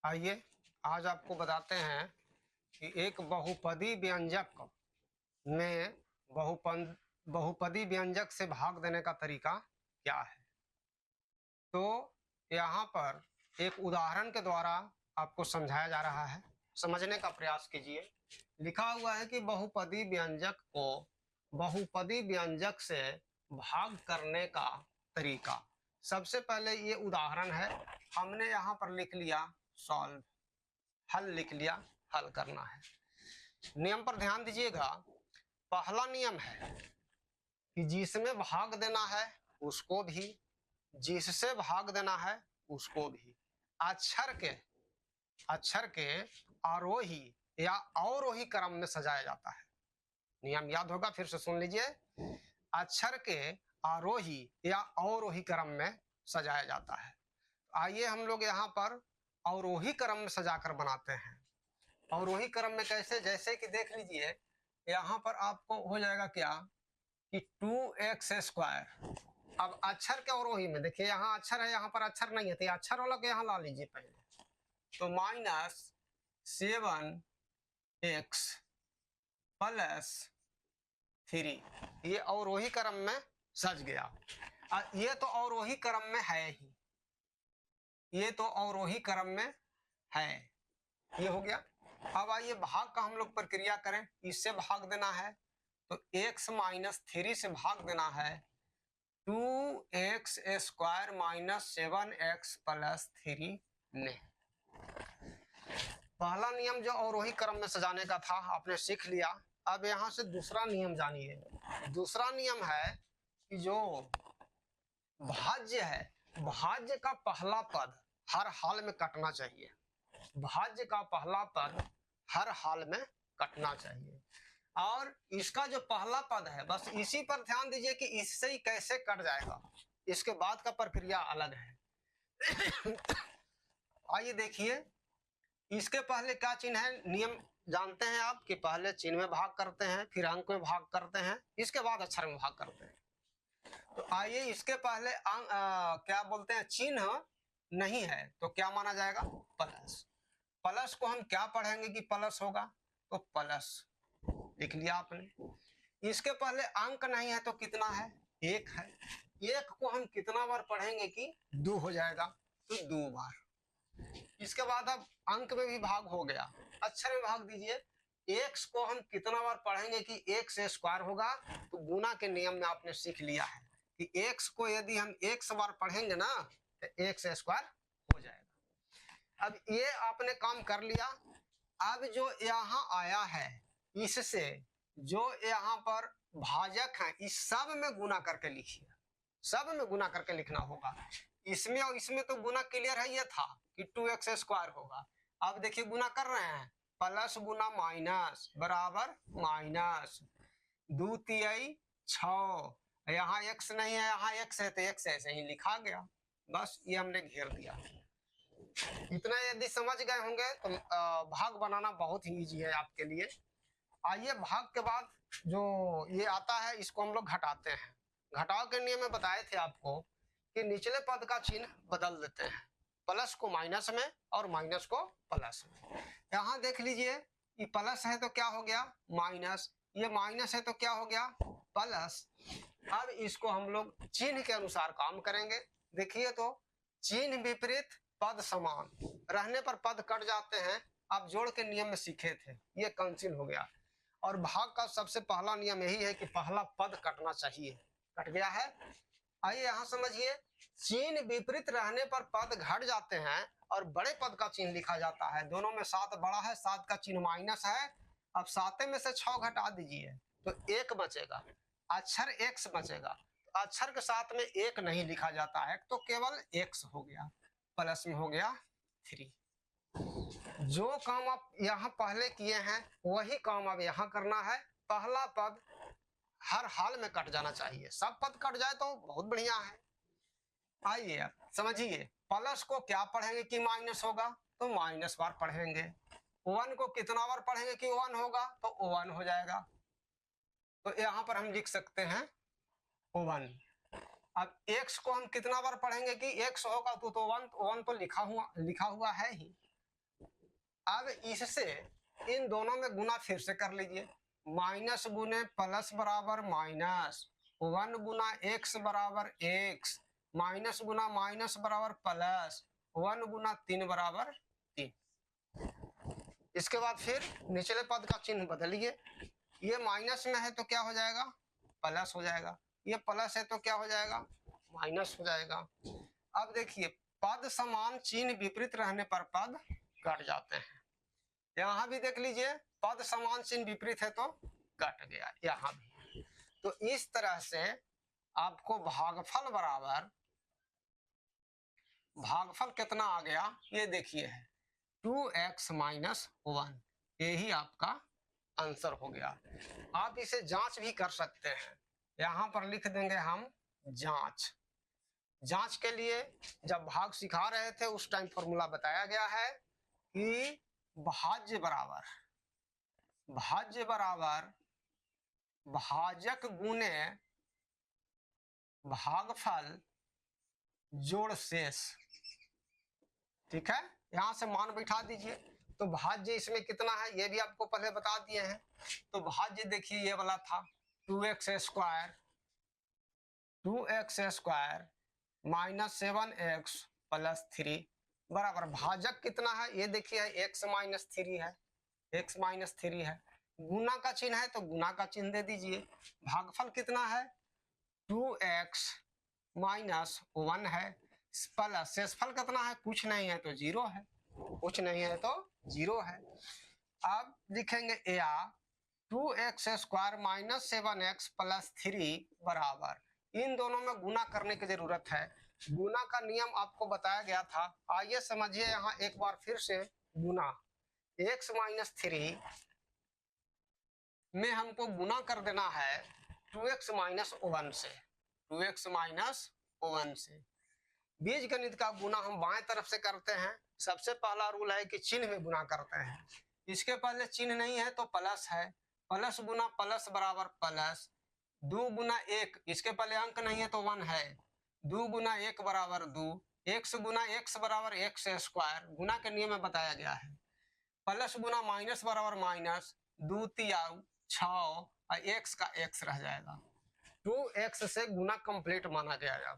आइए आज आपको बताते हैं कि एक बहुपदी व्यंजक में बहुपदी व्यंजक से भाग देने का तरीका क्या है। तो यहाँ पर एक उदाहरण के द्वारा आपको समझाया जा रहा है, समझने का प्रयास कीजिए। लिखा हुआ है कि बहुपदी व्यंजक को बहुपदी व्यंजक से भाग करने का तरीका। सबसे पहले ये उदाहरण है, हमने यहाँ पर लिख लिया सॉल्व, हल लिख लिया, हल करना है। नियम पर ध्यान दीजिएगा। पहला नियम है कि जिसमें भाग देना है उसको भी, जिससे भाग देना है उसको भी अक्षर के आरोही या अवरोही क्रम में सजाया जाता है। नियम याद होगा, फिर से सुन लीजिए। अक्षर के आरोही या अवरोही क्रम में सजाया जाता है। आइए हम लोग यहाँ पर अवरोही क्रम में सजाकर बनाते हैं। अवरोही क्रम में कैसे, जैसे कि देख लीजिए यहाँ पर आपको हो जाएगा क्या कि 2x²। अब अक्षर के अवरोही में देखिए, यहाँ अक्षर है, यहाँ पर अक्षर नहीं है, तो अक्षर वाला को यहाँ ला लीजिए पहले। तो -7x+3 ये अवरोही क्रम में सज गया। ये तो अवरोही क्रम में है ही, ये तो अवरोही क्रम में है, ये हो गया। अब आइए भाग का हम लोग प्रक्रिया करें। इससे भाग देना है तो x - 3 से भाग देना है 2x² - 7x+3 में। पहला नियम जो अवरोही क्रम में सजाने का था आपने सीख लिया। अब यहाँ से दूसरा नियम जानिए। दूसरा नियम है कि जो भाज्य है, भाज्य का पहला पद हर हाल में कटना चाहिए। भाज्य का पहला पद हर हाल में कटना चाहिए। और इसका जो पहला पद है, बस इसी पर ध्यान दीजिए कि इससे ही कैसे कट जाएगा, इसके बाद का प्रक्रिया अलग है। आइए देखिए, इसके पहले क्या चिन्ह है, नियम जानते हैं आप कि पहले चिन्ह में भाग करते हैं, फिर अंक में भाग करते हैं, इसके बाद अक्षर में भाग करते हैं। तो आइए इसके पहले क्या बोलते हैं, चिन्ह नहीं है तो क्या माना जाएगा, प्लस। प्लस को हम क्या पढ़ेंगे कि प्लस होगा, तो प्लस लिख लिया आपने। इसके पहले अंक नहीं है तो कितना है, 1 है। 1 को हम कितना बार पढ़ेंगे कि 2 हो जाएगा, तो 2 बार। इसके बाद अब अंक में भी भाग हो गया, अक्षर में भाग दीजिए। x को हम कितना बार पढ़ेंगे कि x² होगा, तो गुना के नियम में आपने सीख लिया है कि x को यदि हम x बार पढ़ेंगे ना तो x² हो जाएगा। अब ये आपने काम कर लिया। अब जो यहाँ आया है, इससे जो यहाँ पर भाजक है, इस सब में गुना करके लिखिए, सब में गुना करके लिखना होगा। इसमें और इसमें तो गुना क्लियर है, ये था कि 2x² होगा। अब देखिए गुना कर रहे हैं, प्लस गुना माइनस बराबर माइनस, 2 तिहाई 6, यहाँ x नहीं है, यहाँ x है तो x ऐसे ही लिखा गया। बस ये हमने घेर दिया। इतना यदि समझ गए होंगे तो भाग बनाना बहुत ही इजी है आपके लिए। आइए भाग के बाद जो ये आता है इसको हम लोग घटाते हैं। घटाव के नियम में बताए थे आपको कि निचले पद का चिन्ह बदल देते हैं, प्लस को माइनस में और माइनस को प्लस में। यहाँ देख लीजिए, ये प्लस है तो क्या हो गया माइनस, ये माइनस है तो क्या हो गया प्लस। अब इसको हम लोग चिन्ह के अनुसार काम करेंगे। देखिए तो चिन्ह विपरीत पद समान रहने पर पद कट जाते हैं, आप जोड़ के नियम में सीखे थे, ये कैंसिल हो गया। और भाग का सबसे पहला नियम यही है कि पहला पद कटना चाहिए, कट गया है। आइए यहाँ समझिए, चिन्ह विपरीत रहने पर पद घट जाते हैं और बड़े पद का चिन्ह लिखा जाता है। दोनों में 7 बड़ा है, 7 का चिन्ह माइनस है। अब 7 में से 6 घटा दीजिए तो 1 बचेगा, अक्षर x बचेगा। अक्षर के साथ में 1 नहीं लिखा जाता है तो केवल x हो गया, प्लस में हो गया 3। जो काम आप यहाँ पहले किए हैं वही काम अब यहाँ करना है। पहला पद हर हाल में कट जाना चाहिए, सब पद कट जाए तो बहुत बढ़िया है। आइए समझिए, प्लस को क्या पढ़ेंगे कि माइनस होगा, तो माइनस बार पढ़ेंगे। 1 को कितना बार पढ़ेंगे कि 1 होगा, तो 1 हो जाएगा। तो यहाँ पर हम लिख सकते हैं 1। अब x को हम कितना बार पढ़ेंगे कि x होगा, तो 1 तो लिखा हुआ है ही, अब इससे इन दोनों में गुना फिर से कर लीजिए, माइनस गुने प्लस बराबर माइनस, 1 गुना एक्स बराबर एक्स, माइनस गुना माइनस बराबर प्लस, 1 गुना 3 बराबर 3। इसके बाद फिर निचले पद का चिन्ह बदलिए, ये माइनस में है तो क्या हो जाएगा, प्लस हो जाएगा, ये प्लस है तो क्या हो जाएगा, माइनस हो जाएगा। अब देखिए पद समान चिन्ह विपरीत रहने पर पद कट जाते हैं। यहाँ भी देख लीजिए पद समान चिन्ह विपरीत है तो कट गया, यहाँ भी। तो इस तरह से आपको भागफल बराबर, भागफल कितना आ गया ये देखिए है 2x माइनस 1, यही आपका आंसर हो गया। आप इसे जांच भी कर सकते हैं, यहाँ पर लिख देंगे हम जांच। जांच के लिए जब भाग सिखा रहे थे उस टाइम फॉर्मूला बताया गया है कि भाज्य बराबर भाजक गुने भागफल जोड़ शेष। ठीक है, यहां से मान बैठा दीजिए। तो भाज्य इसमें कितना है ये भी आपको पहले बता दिए हैं। तो भाज्य देखिए ये वाला था 2x square minus 7x plus 3 बराबर भाजक कितना है ये देखिए x माइनस 3 है, x माइनस 3 है। गुना का चिन्ह है तो गुना का चिन्ह दे दीजिए। भागफल कितना है 2x माइनस 1 है प्लस शेषफल कितना है, कुछ नहीं है तो 0 है, कुछ नहीं है तो 0 है। अब लिखेंगे या 2x square minus 7x plus 3 बराबर, इन दोनों में गुना करने की जरूरत है। गुना का नियम आपको बताया गया था, आइए समझिए यहाँ एक बार फिर से। गुना x माइनस 3 में हमको गुना कर देना है 2x माइनस 1 से, 2x माइनस 1 से। बीज गणित का गुना हम बाएं तरफ से करते हैं। सबसे पहला रूल है कि चिन्ह में गुना करते हैं। इसके पहले चिन्ह नहीं है तो प्लस है, प्लस गुना प्लस बराबर प्लस, 2 गुना 1, इसके पहले अंक नहीं है तो 1 है, 2 गुना 1 बराबर 2, x गुना x बराबर x स्क्वायर, गुना के नियम में बताया गया है। प्लस गुना माइनस बराबर माइनस, 2 3 6 और x का x रह जाएगा। 2x से गुना कंप्लीट माना गया।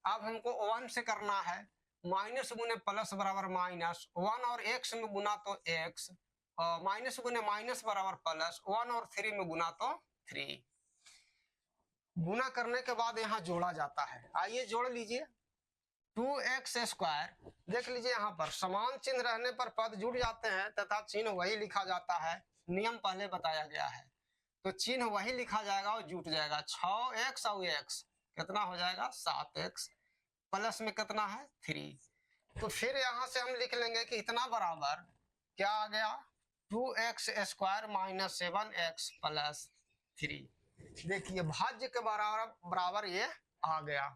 अब हमको 1 से करना है, माइनस गुने प्लस बराबर माइनस, 1 और x में गुना तो x, और माइनस गुने माइनस बराबर प्लस, 1 और 3 में गुना तो 3। गुना करने के बाद यहाँ जोड़ा जाता है, आइए जोड़ लीजिए। 2x स्क्वायर देख लीजिए यहाँ पर समान चिन्ह रहने पर पद जुड़ जाते हैं तथा चिन्ह वही लिखा जाता है, नियम पहले बताया गया है। तो चिन्ह वही लिखा जाएगा और जुट जाएगा। 6x और x कितना हो जाएगा 7x, प्लस में कितना है 3। तो फिर यहाँ से हम लिख लेंगे कि इतना बराबर क्या आ गया 2x square minus 7x plus 3। देखिए भाज्य के बराबर ये आ गया।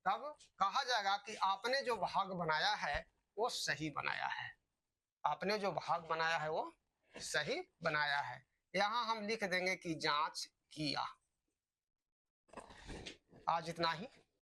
तब कहा जाएगा कि आपने जो भाग बनाया है वो सही बनाया है, आपने जो भाग बनाया है वो सही बनाया है। यहाँ हम लिख देंगे कि जांच किया। आज इतना ही।